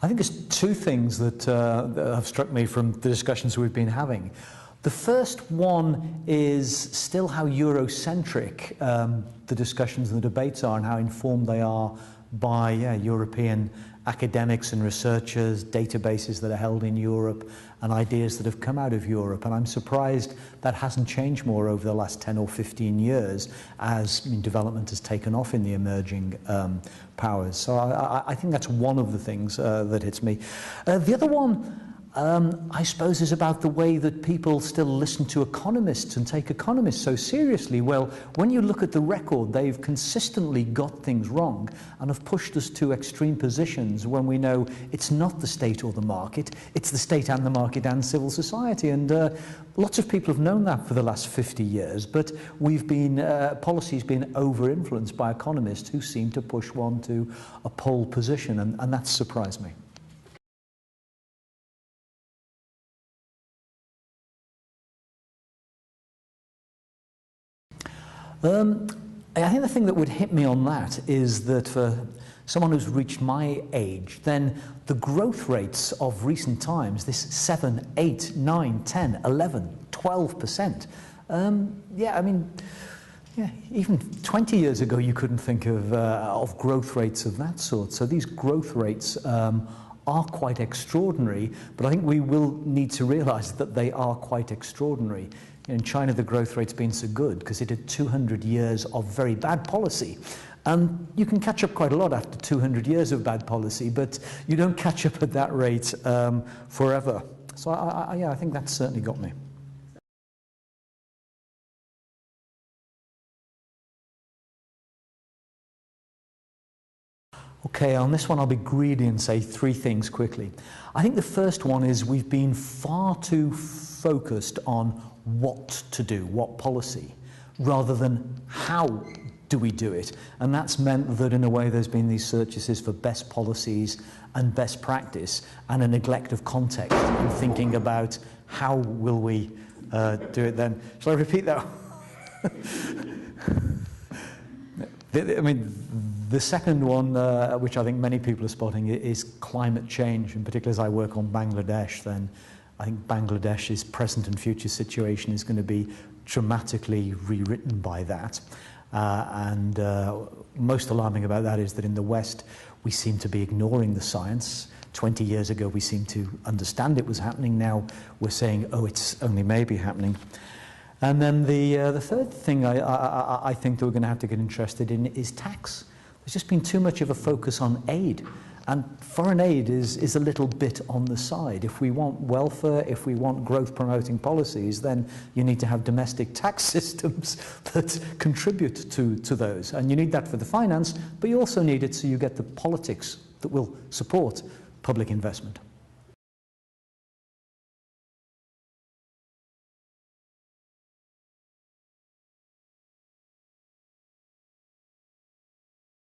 I think there's two things that have struck me from the discussions we've been having. The first one is still how Eurocentric the discussions and the debates are, and how informed they are by European academics and researchers, databases that are held in Europe, and ideas that have come out of Europe. And I'm surprised that hasn't changed more over the last 10 or 15 years as development has taken off in the emerging powers. So I think that's one of the things that hits me. The other one, I suppose, is about the way that people still listen to economists and take economists so seriously. Well, when you look at the record, they've consistently got things wrong and have pushed us to extreme positions when we know it's not the state or the market, it's the state and the market and civil society. And lots of people have known that for the last 50 years, but we've been, policy's been over-influenced by economists who seem to push one to a pole position, and that's surprised me. I think the thing that would hit me on that is that for someone who's reached my age, then the growth rates of recent times, this 7, 8, 9, 10, 11, 12%, even 20 years ago you couldn't think of growth rates of that sort. So these growth rates are quite extraordinary, but I think we will need to realize that they are quite extraordinary. In China, the growth rate's been so good because it had 200 years of very bad policy. And you can catch up quite a lot after 200 years of bad policy, but you don't catch up at that rate forever. So I think that's certainly got me. Okay, on this one I'll be greedy and say three things quickly. I think the first one is we've been far too focused on what to do, what policy, rather than how do we do it. And that's meant that in a way there's been these searches for best policies and best practice, and a neglect of context and thinking about how will we do it then. Shall I repeat that? The second one, which I think many people are spotting, is climate change, and particularly as I work on Bangladesh, then I think Bangladesh's present and future situation is going to be dramatically rewritten by that. Most alarming about that is that in the West, we seem to be ignoring the science. 20 years ago, we seemed to understand it was happening. Now we're saying, oh, it's only maybe happening. And then the third thing I think that we're going to have to get interested in is tax. There's just been too much of a focus on aid. And foreign aid is a little bit on the side. If we want welfare, if we want growth-promoting policies, then you need to have domestic tax systems that contribute to those. And you need that for the finance, but you also need it so you get the politics that will support public investment.